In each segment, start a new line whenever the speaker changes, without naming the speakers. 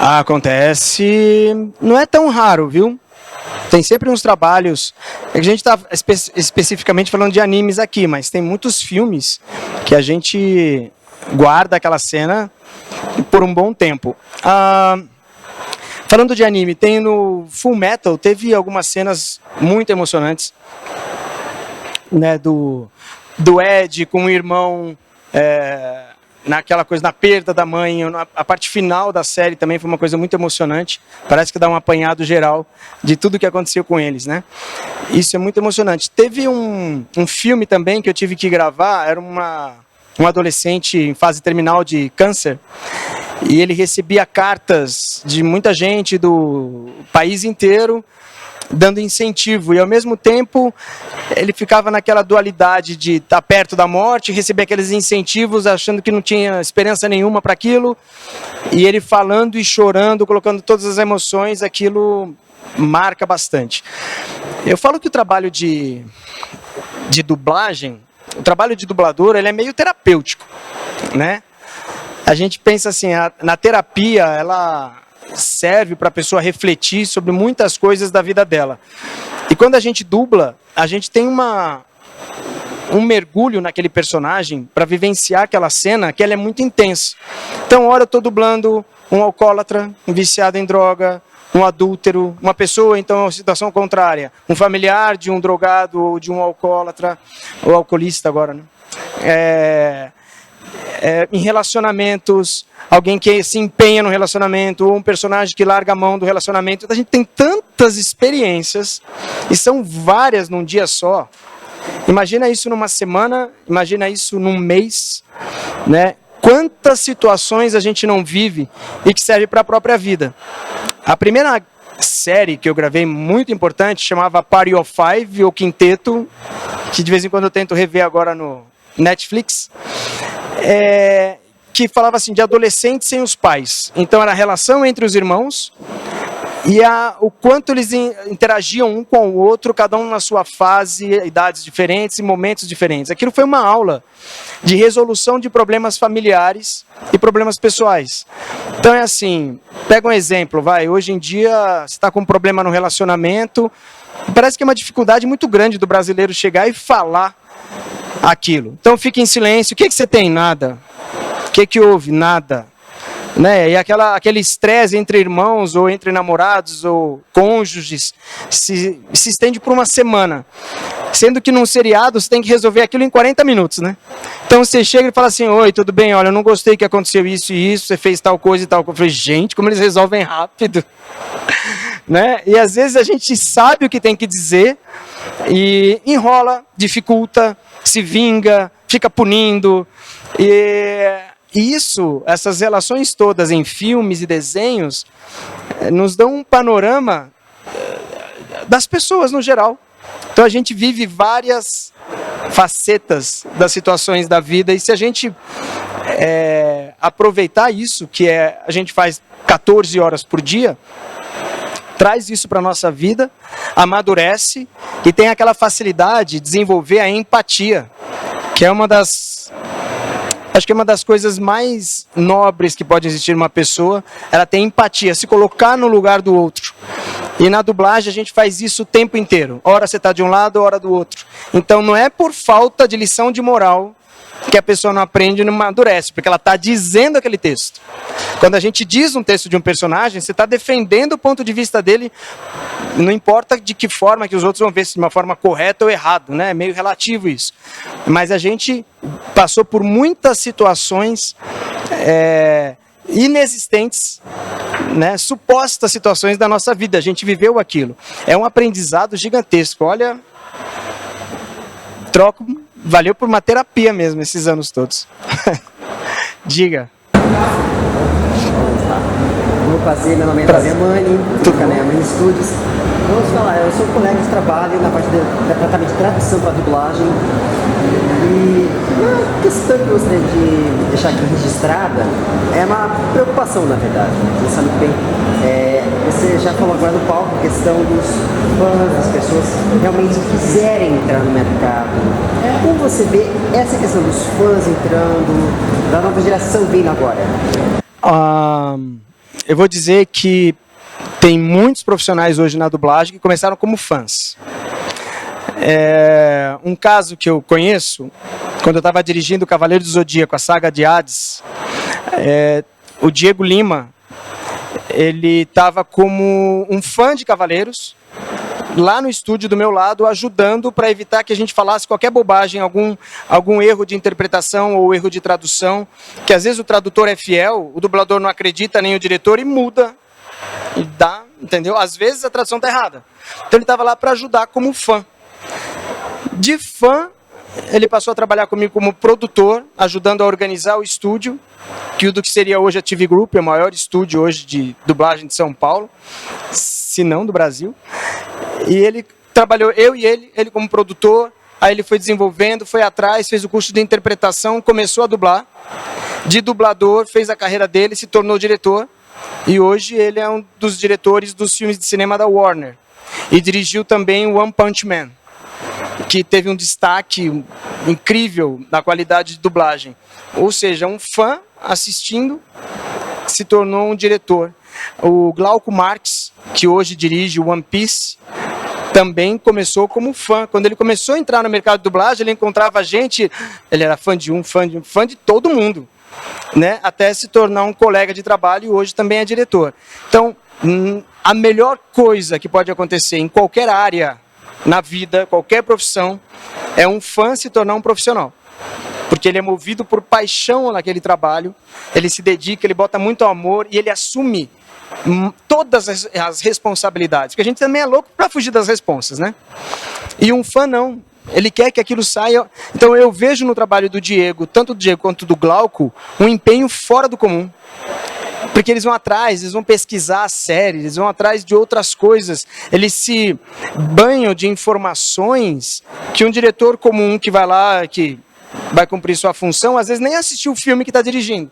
Acontece, não é tão raro, viu? Tem sempre uns trabalhos, a gente está especificamente falando de animes aqui, mas tem muitos filmes que a gente guarda aquela cena por um bom tempo. Falando de anime, tem no Full Metal, teve algumas cenas muito emocionantes, né, do Ed com o irmão, naquela coisa, na perda da mãe. A parte final da série também foi uma coisa muito emocionante. Parece que dá um apanhado geral de tudo que aconteceu com eles, né? Isso é muito emocionante. Teve um filme também que eu tive que gravar, era um adolescente em fase terminal de câncer, e ele recebia cartas de muita gente do país inteiro, dando incentivo, e ao mesmo tempo ele ficava naquela dualidade de estar perto da morte, receber aqueles incentivos, achando que não tinha esperança nenhuma para aquilo, e ele falando e chorando, colocando todas as emoções, aquilo marca bastante. Eu falo que o trabalho de dublagem, o trabalho de dublador, ele é meio terapêutico, né? A gente pensa assim, na terapia, ela serve para a pessoa refletir sobre muitas coisas da vida dela. E quando a gente dubla, a gente tem um mergulho naquele personagem para vivenciar aquela cena que ela é muito intensa. Então, ora eu estou dublando um alcoólatra, um viciado em droga, um adúltero, uma pessoa, então, situação contrária, um familiar de um drogado ou de um alcoólatra, ou alcoolista agora, né? Em relacionamentos, alguém que se empenha no relacionamento, ou um personagem que larga a mão do relacionamento. A gente tem tantas experiências, e são várias num dia só. Imagina isso numa semana, imagina isso num mês, né? Quantas situações a gente não vive e que serve para a própria vida. A primeira série que eu gravei, muito importante, chamava Party of Five, ou Quinteto, que de vez em quando eu tento rever agora no Netflix, que falava assim de adolescentes sem os pais. Então era a relação entre os irmãos e o quanto eles interagiam um com o outro, cada um na sua fase, idades diferentes e momentos diferentes. Aquilo foi uma aula de resolução de problemas familiares e problemas pessoais. Então é assim, pega um exemplo, hoje em dia você está com um problema no relacionamento, parece que é uma dificuldade muito grande do brasileiro chegar e falar aquilo. Então fica em silêncio. O que você tem? Nada. O que houve? Nada. Né? E aquele estresse entre irmãos, ou entre namorados, ou cônjuges, se estende por uma semana. Sendo que num seriado você tem que resolver aquilo em 40 minutos, né? Então você chega e fala assim: oi, tudo bem? Olha, eu não gostei que aconteceu isso e isso, você fez tal coisa e tal coisa. Eu falei, gente, como eles resolvem rápido. Né? E às vezes a gente sabe o que tem que dizer e enrola, dificulta, se vinga, fica punindo. E essas relações todas em filmes e desenhos nos dão um panorama das pessoas no geral. Então a gente vive várias facetas das situações da vida, e se a gente aproveitar isso, que a gente faz 14 horas por dia, traz isso para a nossa vida, amadurece e tem aquela facilidade de desenvolver a empatia, que é uma das coisas mais nobres que pode existir numa pessoa. Ela tem empatia, se colocar no lugar do outro. E na dublagem a gente faz isso o tempo inteiro. Ora você está de um lado, ora do outro. Então não é por falta de lição de moral que a pessoa não aprende e não amadurece, porque ela está dizendo aquele texto. Quando a gente diz um texto de um personagem, você está defendendo o ponto de vista dele, não importa de que forma que os outros vão ver, se de uma forma correta ou errada, né? É meio relativo isso. Mas a gente passou por muitas situações inexistentes, né? Supostas situações da nossa vida, a gente viveu aquilo. É um aprendizado gigantesco. Olha, valeu por uma terapia mesmo esses anos todos. Diga.
Prazer, meu nome é Prazer Mani, do canal Mani Studios. Vamos falar, eu sou colega de trabalho na parte do departamento de tradução para dublagem. E uma questão que eu gostaria de deixar aqui registrada é uma preocupação, na verdade. Você sabe bem, você já falou agora no palco a questão dos fãs, das pessoas que realmente quiserem entrar no mercado. Como você vê essa questão dos fãs entrando, da nova geração vindo agora?
eu vou dizer que tem muitos profissionais hoje na dublagem que começaram como fãs. Um caso que eu conheço, quando eu estava dirigindo o Cavaleiro do Zodíaco, a saga de Hades, o Diego Lima, ele estava como um fã de Cavaleiros, lá no estúdio do meu lado, ajudando para evitar que a gente falasse qualquer bobagem, algum erro de interpretação ou erro de tradução, que às vezes o tradutor é fiel, o dublador não acredita, nem o diretor, e muda, e dá, entendeu? Às vezes a tradução está errada. Então ele estava lá para ajudar como fã. De fã, ele passou a trabalhar comigo como produtor, ajudando a organizar o estúdio, que seria hoje a TV Group, é o maior estúdio hoje de dublagem de São Paulo, se não do Brasil. E ele trabalhou, eu e ele como produtor, aí ele foi desenvolvendo, foi atrás, fez o curso de interpretação, começou a dublar. De dublador, fez a carreira dele, se tornou diretor. E hoje ele é um dos diretores dos filmes de cinema da Warner. E dirigiu também o One Punch Man, que teve um destaque incrível na qualidade de dublagem. Ou seja, um fã assistindo se tornou um diretor. O Glauco Marx, que hoje dirige o One Piece, também começou como fã. Quando ele começou a entrar no mercado de dublagem, ele encontrava gente, ele era fã de fã de todo mundo, né? Até se tornar um colega de trabalho e hoje também é diretor. Então, a melhor coisa que pode acontecer em qualquer área na vida, qualquer profissão, é um fã se tornar um profissional. Porque ele é movido por paixão naquele trabalho, ele se dedica, ele bota muito amor e ele assume todas as responsabilidades. Porque a gente também é louco para fugir das responsas, né? E um fã não. Ele quer que aquilo saia. Então eu vejo no trabalho do Diego, tanto do Diego quanto do Glauco, um empenho fora do comum. Porque eles vão atrás, eles vão pesquisar a série, eles vão atrás de outras coisas. Eles se banham de informações que um diretor comum que vai lá, que vai cumprir sua função, às vezes nem assistiu o filme que está dirigindo.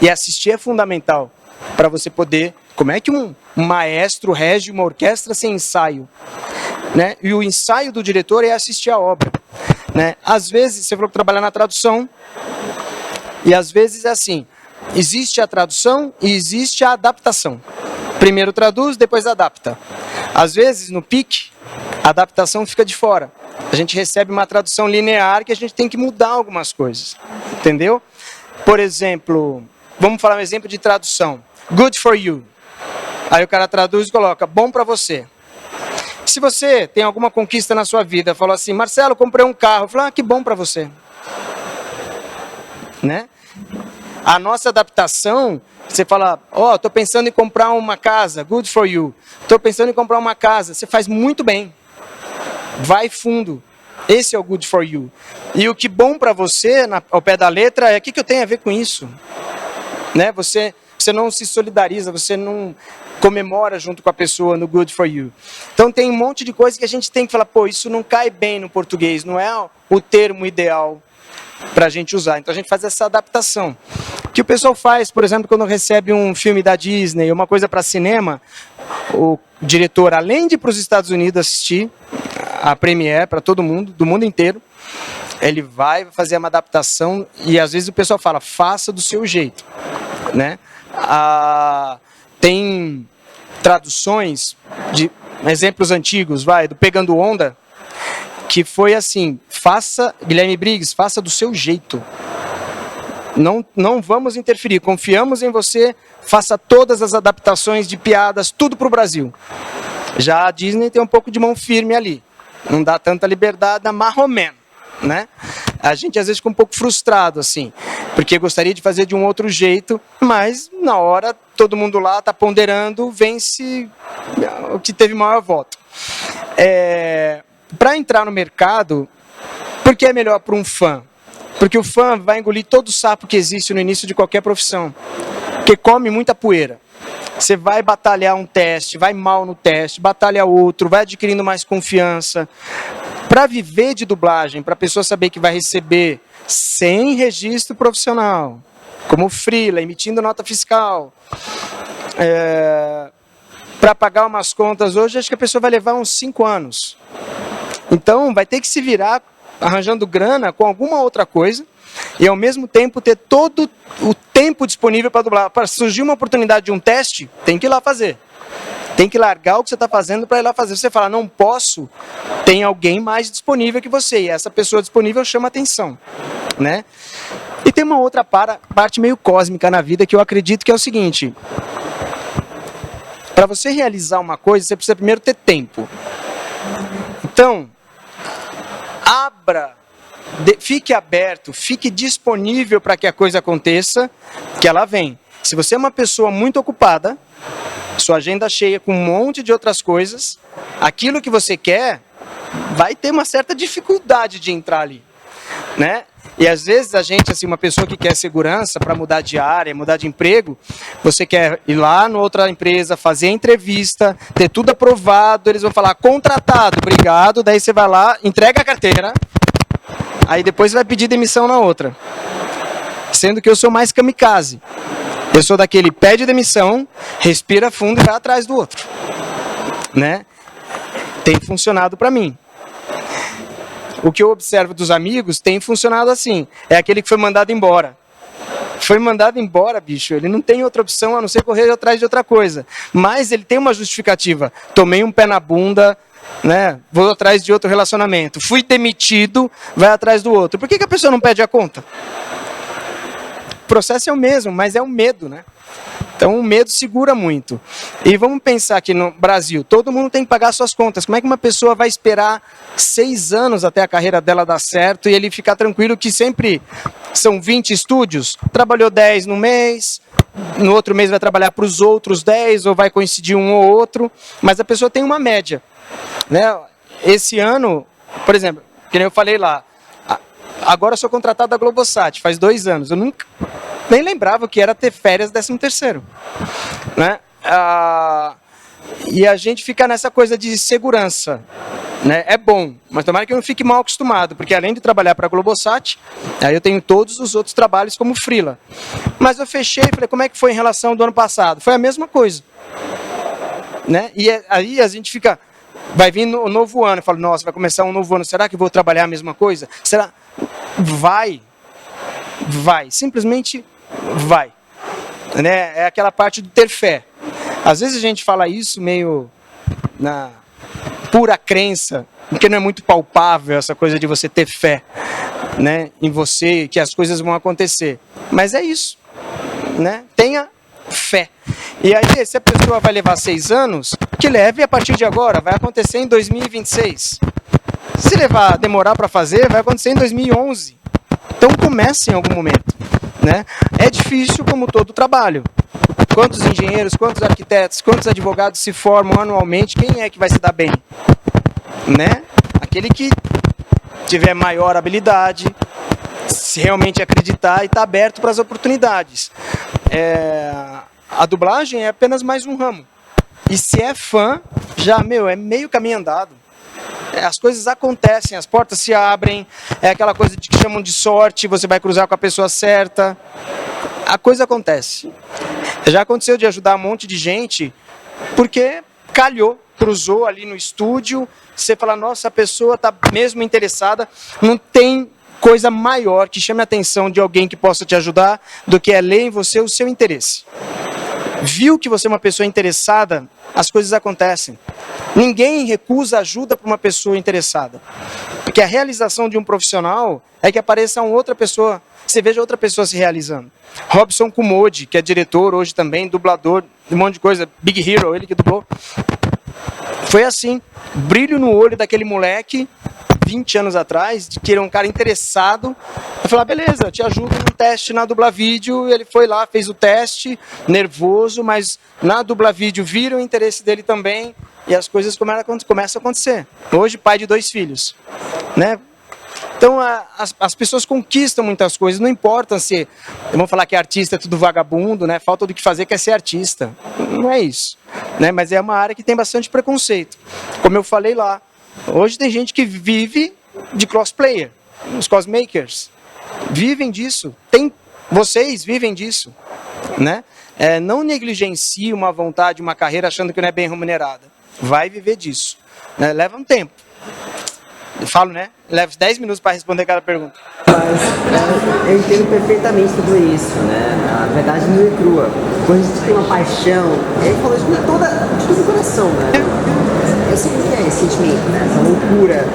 E assistir é fundamental para você poder... Como é que um maestro rege uma orquestra sem ensaio? Né? E o ensaio do diretor é assistir a obra. Né? Às vezes, você falou que trabalha na tradução, e às vezes é assim, existe a tradução e existe a adaptação. Primeiro traduz, depois adapta. Às vezes, no PIC, a adaptação fica de fora. A gente recebe uma tradução linear que a gente tem que mudar algumas coisas. Entendeu? Por exemplo, vamos falar um exemplo de tradução. Good for you. Aí o cara traduz e coloca, bom para você. Se você tem alguma conquista na sua vida, falou assim, Marcelo, comprei um carro. Eu falo, que bom para você. Né? A nossa adaptação, você fala, estou pensando em comprar uma casa, good for you. Estou pensando em comprar uma casa, você faz muito bem. Vai fundo. Esse é o good for you. E o que bom para você, ao pé da letra, é o que eu tenho a ver com isso? Né? Você não se solidariza, você não comemora junto com a pessoa no good for you. Então tem um monte de coisa que a gente tem que falar, isso não cai bem no português, não é o termo ideal para a gente usar. Então a gente faz essa adaptação. O que o pessoal faz, por exemplo, quando recebe um filme da Disney, uma coisa para cinema, o diretor, além de ir para os Estados Unidos assistir a premiere para todo mundo, do mundo inteiro, ele vai fazer uma adaptação e às vezes o pessoal fala, faça do seu jeito. Né? Tem traduções de exemplos antigos, do Pegando Onda, que foi assim, Guilherme Briggs, faça do seu jeito. Não vamos interferir, confiamos em você, faça todas as adaptações de piadas, tudo para o Brasil. Já a Disney tem um pouco de mão firme ali, não dá tanta liberdade, marromeno, né? A gente às vezes fica um pouco frustrado, assim, porque gostaria de fazer de um outro jeito, mas na hora todo mundo lá está ponderando, vence o que teve maior voto. Para entrar no mercado, por que é melhor para um fã? Porque o fã vai engolir todo o sapo que existe no início de qualquer profissão, porque come muita poeira. Você vai batalhar um teste, vai mal no teste, batalha outro, vai adquirindo mais confiança. Para viver de dublagem, para a pessoa saber que vai receber sem registro profissional, como freela, emitindo nota fiscal, para pagar umas contas hoje, acho que a pessoa vai levar uns 5 anos. Então, vai ter que se virar arranjando grana com alguma outra coisa e ao mesmo tempo ter todo o tempo disponível para dublar. Para surgir uma oportunidade de um teste, tem que ir lá fazer. Tem que largar o que você está fazendo para ir lá fazer. Você fala, não posso, tem alguém mais disponível que você. E essa pessoa disponível chama atenção, né? E tem uma outra parte meio cósmica na vida que eu acredito que é o seguinte. Para você realizar uma coisa, você precisa primeiro ter tempo. Então, fique aberto, fique disponível para que a coisa aconteça, que ela vem. Se você é uma pessoa muito ocupada, sua agenda cheia com um monte de outras coisas, aquilo que você quer vai ter uma certa dificuldade de entrar ali, né? E às vezes a gente, assim, uma pessoa que quer segurança para mudar de área, mudar de emprego, você quer ir lá na outra empresa, fazer a entrevista, ter tudo aprovado, eles vão falar, contratado, obrigado, daí você vai lá, entrega a carteira, aí depois você vai pedir demissão na outra. Sendo que eu sou mais kamikaze. Eu sou daquele pede demissão, respira fundo e vai atrás do outro, né? Tem funcionado para mim. O que eu observo dos amigos tem funcionado assim. É aquele que foi mandado embora. Foi mandado embora, bicho. Ele não tem outra opção a não ser correr atrás de outra coisa. Mas ele tem uma justificativa. Tomei um pé na bunda, né? Vou atrás de outro relacionamento. Fui demitido, vai atrás do outro. Por que a pessoa não pede a conta? O processo é o mesmo, mas é o medo, né? Então o medo segura muito. E vamos pensar aqui no Brasil, todo mundo tem que pagar suas contas. Como é que uma pessoa vai esperar 6 anos até a carreira dela dar certo e ele ficar tranquilo que sempre são 20 estúdios? Trabalhou 10 no mês, no outro mês vai trabalhar para os outros 10 ou vai coincidir um ou outro, mas a pessoa tem uma média, né? Esse ano, por exemplo, que nem eu falei lá, agora eu sou contratado da Globosat, faz 2 anos, eu nunca nem lembrava que era ter férias 13º, né? E a gente fica nessa coisa de segurança, né? É bom, mas tomara que eu não fique mal acostumado, porque além de trabalhar para a Globosat, aí eu tenho todos os outros trabalhos como freela. Mas eu fechei e falei, como é que foi em relação ao ano passado? Foi a mesma coisa, né? E aí a gente fica, vai vir o novo ano, eu falo, nossa, vai começar um novo ano, será que eu vou trabalhar a mesma coisa? Será? Vai, simplesmente vai, né? É aquela parte do ter fé. Às vezes a gente fala isso meio na pura crença, porque não é muito palpável essa coisa de você ter fé, né, em você, que as coisas vão acontecer. Mas é isso, né? Tenha fé. E aí, se a pessoa vai levar 6 anos, que leve a partir de agora, vai acontecer em 2026. Se demorar para fazer, vai acontecer em 2011. Então comece em algum momento, né? É difícil como todo trabalho. Quantos engenheiros, quantos arquitetos, quantos advogados se formam anualmente? Quem é que vai se dar bem? Né? Aquele que tiver maior habilidade, se realmente acreditar e estar aberto para as oportunidades. A dublagem é apenas mais um ramo. E se é fã, já, é meio caminho andado. As coisas acontecem, as portas se abrem, é aquela coisa que chamam de sorte, você vai cruzar com a pessoa certa. A coisa acontece. Já aconteceu de ajudar um monte de gente, porque calhou, cruzou ali no estúdio, você fala, nossa, a pessoa está mesmo interessada, não tem coisa maior que chame a atenção de alguém que possa te ajudar do que é ler em você o seu interesse. Viu que você é uma pessoa interessada, as coisas acontecem. Ninguém recusa ajuda para uma pessoa interessada. Porque a realização de um profissional é que apareça uma outra pessoa, você veja outra pessoa se realizando. Robson Kumodi, que é diretor hoje também, dublador, um monte de coisa, Big Hero, ele que dublou. Foi assim, brilho no olho daquele moleque, 20 anos atrás, de que era um cara interessado. Eu falei, beleza, eu te ajudo no teste na Dublavídeo. Ele foi lá, fez o teste, nervoso, mas na Dublavídeo viram o interesse dele também e as coisas começam a acontecer. Hoje, pai de 2 filhos, né? Então, as pessoas conquistam muitas coisas, não importa se, vamos falar que artista é tudo vagabundo, né? Falta do que fazer, quer ser artista. Não é isso, né? Mas é uma área que tem bastante preconceito. Como eu falei lá, hoje tem gente que vive de cosplayer, os cosmakers vivem disso, vocês vivem disso, né? Não negligencie uma vontade, uma carreira achando que não é bem remunerada, vai viver disso, né? Leva um tempo, Eu falo, né? Levo 10 minutos para responder cada pergunta.
Mas eu entendo perfeitamente tudo isso, né? A verdade nua e crua. Quando a gente tem uma paixão, ele falou isso de todo o coração, né? Eu sei o que é esse sentimento, né? Essa loucura,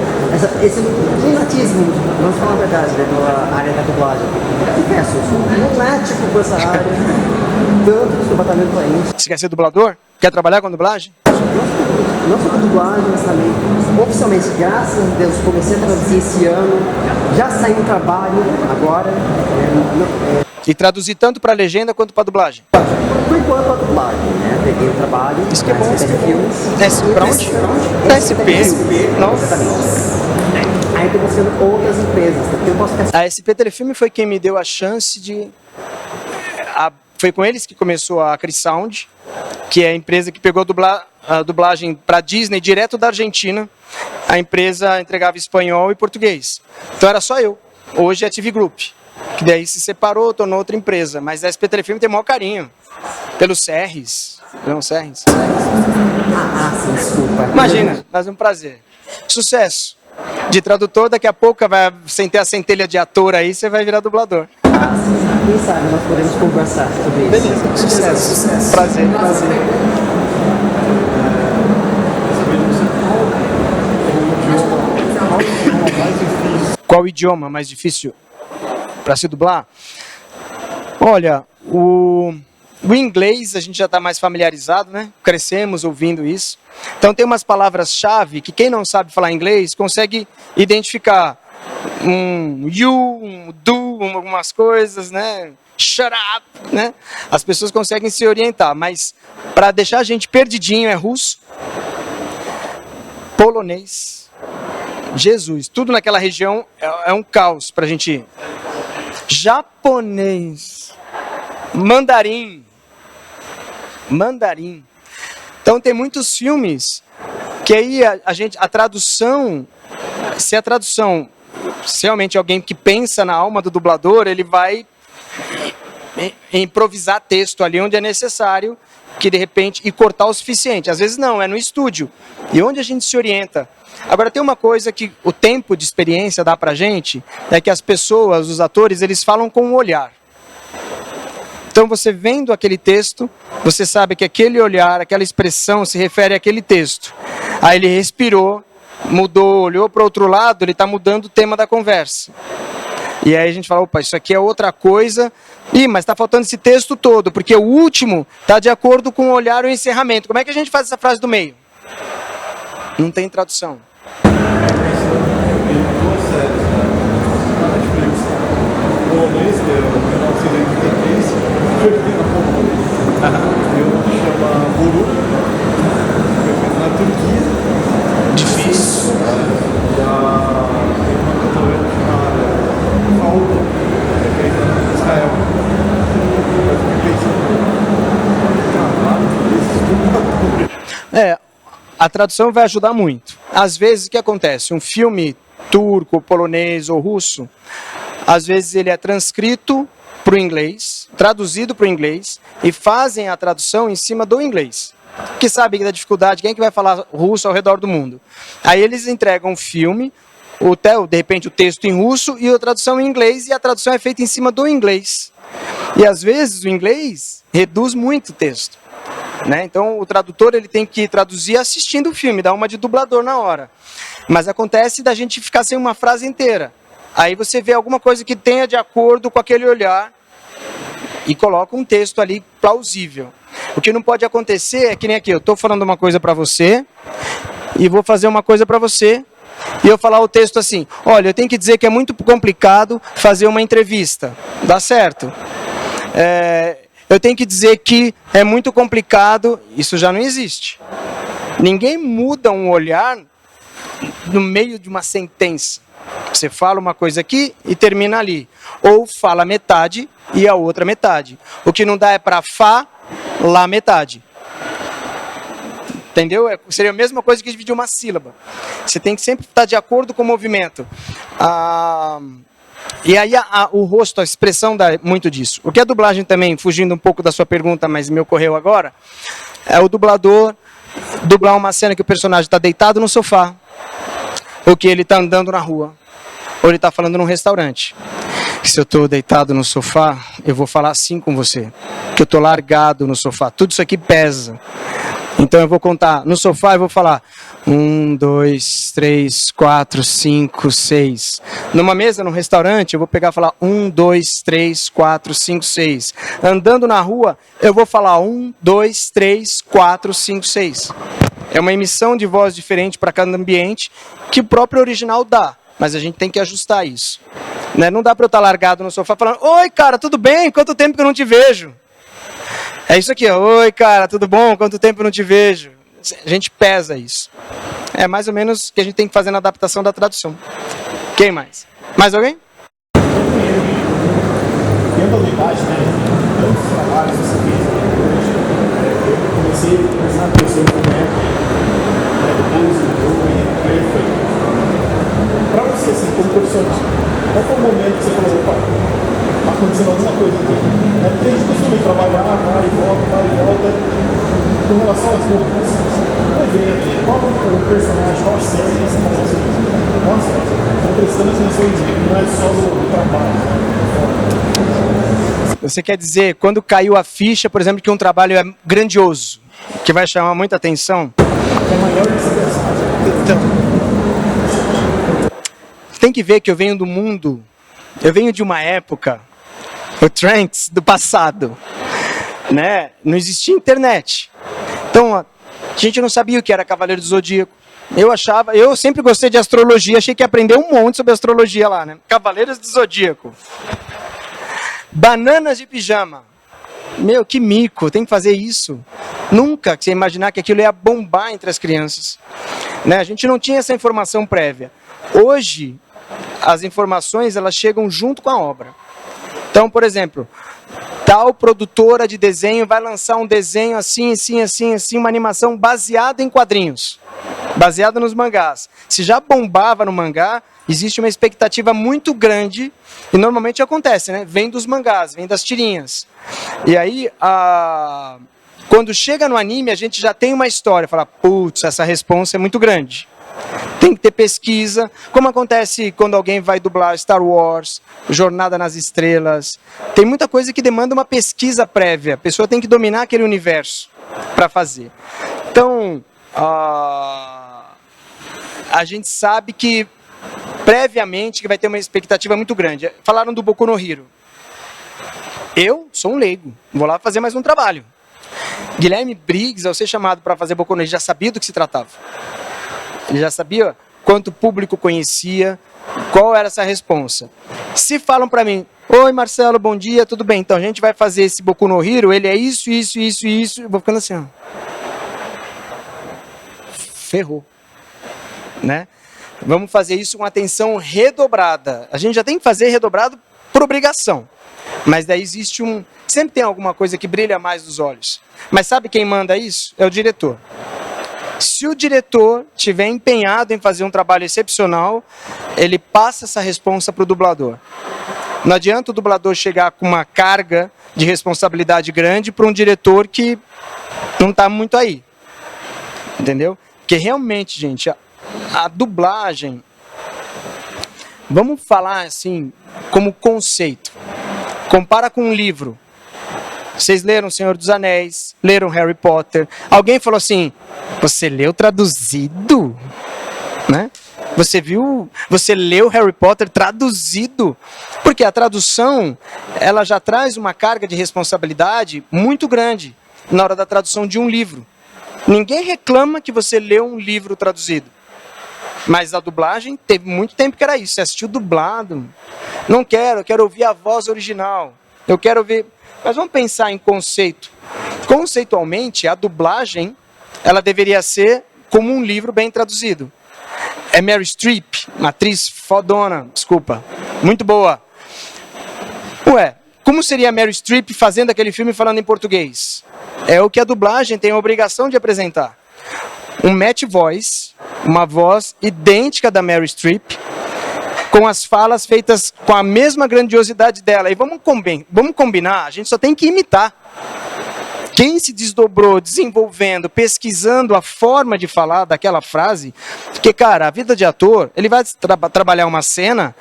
esse lunatismo, vamos falar a verdade, né? Pela área da dublagem. Eu confesso, eu sou lunático com essa área, tanto no seu batalhão para isso.
Você quer ser dublador? Quer trabalhar com dublagem?
Não só com dublagem, mas também oficialmente, graças a Deus, comecei a traduzir esse ano, já saiu um trabalho agora.
E traduzir tanto para legenda quanto para dublagem?
Por enquanto a dublagem, né? Peguei o trabalho.
Isso que é bom, isso que é bom.
Filmes.
Pra onde? Da SP. Nossa.
Exatamente. Aí estou buscando outras empresas, porque eu posso ficar...
A SP Telefilme foi quem me deu a chance de... Foi com eles que começou a Crisound, que é a empresa que pegou a dublagem para Disney direto da Argentina. A empresa entregava espanhol e português. Então era só eu. Hoje é a TV Group, que daí se separou, tornou outra empresa. Mas a SP Telefilme tem o maior carinho pelos Serres. Não, Serres.
Sim, desculpa.
Imagina, mas é um prazer. Sucesso. De tradutor, daqui a pouco, sem ter a centelha de ator aí, você vai virar dublador.
Sim. Quem sabe nós podemos conversar sobre isso.
Beleza, sucesso. Prazer. Qual idioma mais difícil para se dublar? Olha, o inglês a gente já está mais familiarizado, né? Crescemos ouvindo isso. Então tem umas palavras-chave que quem não sabe falar inglês consegue identificar. You, do, algumas coisas, né? Shut up, né? As pessoas conseguem se orientar, mas para deixar a gente perdidinho é russo, polonês, Jesus, tudo naquela região é um caos para a gente ir. Japonês, mandarim. Então tem muitos filmes que aí a tradução, se realmente alguém que pensa na alma do dublador, ele vai improvisar texto ali onde é necessário, que de repente, e cortar o suficiente. Às vezes não, é no estúdio. E onde a gente se orienta. Agora tem uma coisa que o tempo de experiência dá pra gente, é que as pessoas, os atores, eles falam com o olhar. Então você vendo aquele texto, você sabe que aquele olhar, aquela expressão se refere àquele texto. Aí ele respirou, mudou, olhou para o outro lado, ele está mudando o tema da conversa. E aí a gente fala, opa, isso aqui é outra coisa. Mas está faltando esse texto todo, porque o último está de acordo com o olhar e o encerramento. Como é que a gente faz essa frase do meio? Não tem tradução. Difícil. A tradução vai ajudar muito. Às vezes, o que acontece? Um filme turco, polonês ou russo, às vezes ele é transcrito para o inglês, traduzido para o inglês, e fazem a tradução em cima do inglês. Porque sabem da dificuldade, quem é que vai falar russo ao redor do mundo? Aí eles entregam um filme, de repente o texto em russo e a tradução em inglês, e a tradução é feita em cima do inglês. E às vezes o inglês reduz muito o texto. Né? Então o tradutor ele tem que traduzir assistindo o filme, dar uma de dublador na hora. Mas acontece da gente ficar sem uma frase inteira. Aí você vê alguma coisa que tenha de acordo com aquele olhar e coloca um texto ali plausível. O que não pode acontecer é que nem aqui, eu estou falando uma coisa para você e vou fazer uma coisa para você e eu falar o texto assim, olha, eu tenho que dizer que é muito complicado fazer uma entrevista. Dá certo? Eu tenho que dizer que é muito complicado, isso já não existe. Ninguém muda um olhar no meio de uma sentença. Você fala uma coisa aqui e termina ali. Ou fala metade e a outra metade. O que não dá é para falar metade. Entendeu? Seria a mesma coisa que dividir uma sílaba. Você tem que sempre estar de acordo com o movimento. E aí o rosto, a expressão dá muito disso. O que a dublagem também, fugindo um pouco da sua pergunta, mas me ocorreu agora, é o dublador dublar uma cena que o personagem está deitado no sofá. ou que ele está andando na rua, ou ele está falando num restaurante. Se eu estou deitado no sofá, eu vou falar assim com você, que eu estou largado no sofá. Tudo isso aqui pesa. Então eu vou contar no sofá e vou falar 1, 2, 3, 4, 5, 6. Numa mesa, num restaurante, eu vou pegar e falar 1, 2, 3, 4, 5, 6. Andando na rua, eu vou falar 1, 2, 3, 4, 5, 6. É uma emissão de voz diferente para cada ambiente que o próprio original dá, mas a gente tem que ajustar isso. Né? Não dá para eu estar largado no sofá falando: oi, cara, tudo bem? Quanto tempo que eu não te vejo? É isso aqui, ó. Oi, cara, tudo bom? Quanto tempo eu não te vejo? A gente pesa isso. É mais ou menos o que a gente tem que fazer na adaptação da tradução. Quem mais? Mais alguém?
Dentro da unidade, né? Tantos trabalhos que você fez, eu comecei a pensar na pessoa como é, depois aí foi. Para você, assim, como profissional, qual foi o momento que você falou: opa, está acontecendo alguma coisa aqui? Porque a gente costuma trabalhar, vai e volta, com relação às roupas. Um evento, qual o personagem, qual a série que você fala assim? Nossa, estou prestando atenção em mim, não é só no trabalho.
Você quer dizer, quando caiu a ficha, por exemplo, que um trabalho é grandioso, que vai chamar muita atenção?
É maior do que você pensava.
Então, tem que ver que eu venho do mundo, eu venho de uma época, o Trends do passado, né? Não existia internet. Então, a gente não sabia o que era Cavaleiro do Zodíaco. Eu sempre gostei de astrologia, achei que ia aprender um monte sobre astrologia lá, né? Cavaleiros do Zodíaco. Bananas de pijama. Meu, que mico, tem que fazer isso. Nunca que você imaginar que aquilo ia bombar entre as crianças. Né? A gente não tinha essa informação prévia. Hoje, as informações elas chegam junto com a obra. Então, por exemplo, tal produtora de desenho vai lançar um desenho assim, uma animação baseada em quadrinhos, baseada nos mangás. Se já bombava no mangá, existe uma expectativa muito grande, e normalmente acontece, né? Vem dos mangás, vem das tirinhas. E aí, quando chega no anime, a gente já tem uma história, fala: putz, essa responsa é muito grande. Tem que ter pesquisa, como acontece quando alguém vai dublar Star Wars, Jornada nas Estrelas. Tem muita coisa que demanda uma pesquisa prévia. A pessoa tem que dominar aquele universo para fazer. Então, a gente sabe que previamente que vai ter uma expectativa muito grande. Falaram do Boku no Hero. Eu sou um leigo, vou lá fazer mais um trabalho. Guilherme Briggs, ao ser chamado para fazer Boku no Hero, já sabia do que se tratava. Ele já sabia quanto o público conhecia, qual era essa responsa. Se falam para mim: oi Marcelo, bom dia, tudo bem? Então a gente vai fazer esse Boku no Hero, ele é isso, eu vou ficando assim, ó. Ferrou. Né? Vamos fazer isso com atenção redobrada. A gente já tem que fazer redobrado por obrigação. Mas daí existe sempre tem alguma coisa que brilha mais nos olhos. Mas sabe quem manda isso? É o diretor. Se o diretor estiver empenhado em fazer um trabalho excepcional, ele passa essa responsa para o dublador. Não adianta o dublador chegar com uma carga de responsabilidade grande para um diretor que não está muito aí. Entendeu? Porque realmente, gente, a dublagem, vamos falar assim, como conceito. Compara com um livro. Vocês leram O Senhor dos Anéis, leram Harry Potter. Alguém falou assim: você leu traduzido? Né? Você leu Harry Potter traduzido? Porque a tradução, ela já traz uma carga de responsabilidade muito grande na hora da tradução de um livro. Ninguém reclama que você leu um livro traduzido. Mas a dublagem, teve muito tempo que era isso. Você assistiu dublado. Não quero, eu quero ouvir a voz original. Eu quero ouvir... Mas vamos pensar em conceito. Conceitualmente, a dublagem, ela deveria ser como um livro bem traduzido. É Meryl Streep, uma atriz fodona, desculpa, muito boa. Ué, como seria a Meryl Streep fazendo aquele filme falando em português? É o que a dublagem tem a obrigação de apresentar. Um match voice, uma voz idêntica da Meryl Streep, com as falas feitas com a mesma grandiosidade dela. E vamos combinar, a gente só tem que imitar. quem se desdobrou, desenvolvendo, pesquisando a forma de falar daquela frase, porque, cara, a vida de ator, ele vai trabalhar uma cena,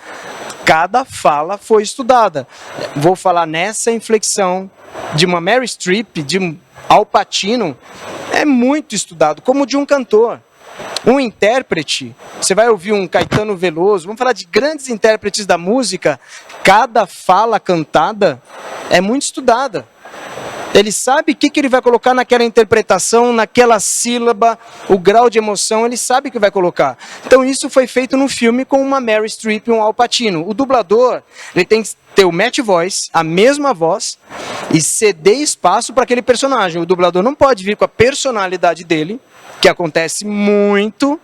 cada fala foi estudada. Vou falar nessa inflexão de uma Meryl Streep, de um Al Pacino, é muito estudado, como de um cantor. Um intérprete, você vai ouvir um Caetano Veloso, vamos falar de grandes intérpretes da música, cada fala cantada é muito estudada. Ele sabe o que ele vai colocar naquela interpretação, naquela sílaba, o grau de emoção, ele sabe o que vai colocar. Então isso foi feito no filme com uma Meryl Streep e um Al Pacino. O dublador, ele tem que ter o match voice, a mesma voz, e ceder espaço para aquele personagem. O dublador não pode vir com a personalidade dele, que acontece muito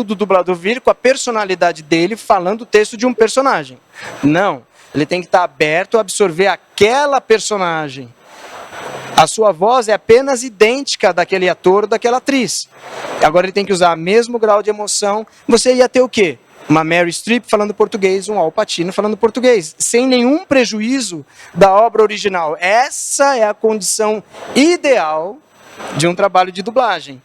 do dublador vir com a personalidade dele falando o texto de um personagem. Não. Ele tem que estar aberto a absorver aquela personagem. A sua voz é apenas idêntica daquele ator ou daquela atriz. Agora ele tem que usar o mesmo grau de emoção. Você ia ter o quê? Uma Meryl Streep falando português, um Al Pacino falando português, sem nenhum prejuízo da obra original. Essa é a condição ideal de um trabalho de dublagem.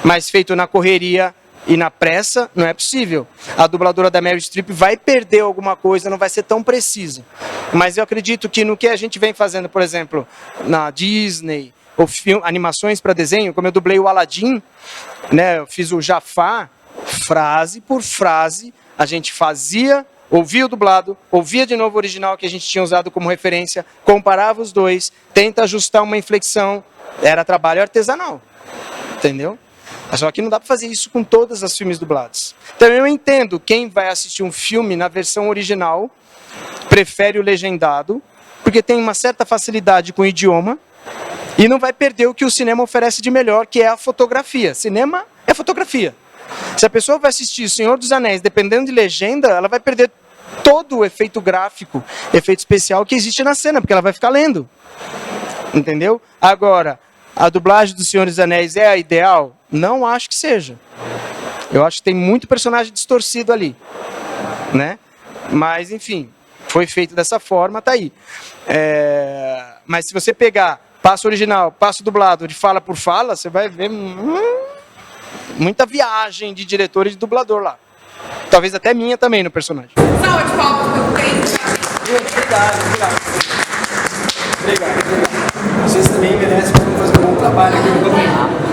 Mas feito na correria e na pressa, não é possível. A dubladora da Meryl Streep vai perder alguma coisa, não vai ser tão precisa. Mas eu acredito que no que a gente vem fazendo, por exemplo, na Disney, ou animações para desenho, como eu dublei o Aladdin, né, eu fiz o Jafar, frase por frase, a gente fazia, ouvia o dublado, ouvia de novo o original que a gente tinha usado como referência, comparava os dois, tenta ajustar uma inflexão, era trabalho artesanal, entendeu? Só que não dá para fazer isso com todos os filmes dublados. Então eu entendo quem vai assistir um filme na versão original, prefere o legendado, porque tem uma certa facilidade com o idioma, e não vai perder o que o cinema oferece de melhor, que é a fotografia. Cinema é fotografia. Se a pessoa vai assistir O Senhor dos Anéis, dependendo de legenda, ela vai perder todo o efeito gráfico, efeito especial que existe na cena, porque ela vai ficar lendo. Entendeu? Agora, a dublagem do Senhor dos Anéis é a ideal? Não acho que seja. Eu acho que tem muito personagem distorcido ali, né? Mas, enfim, foi feito dessa forma, tá aí. Mas se você pegar passo original, passo dublado, de fala por fala, você vai ver muita viagem de diretor e de dublador lá. Talvez até minha também no personagem.
Salve de palmas pelo tempo.
Obrigado. Vocês também merecem fazer um bom trabalho aqui no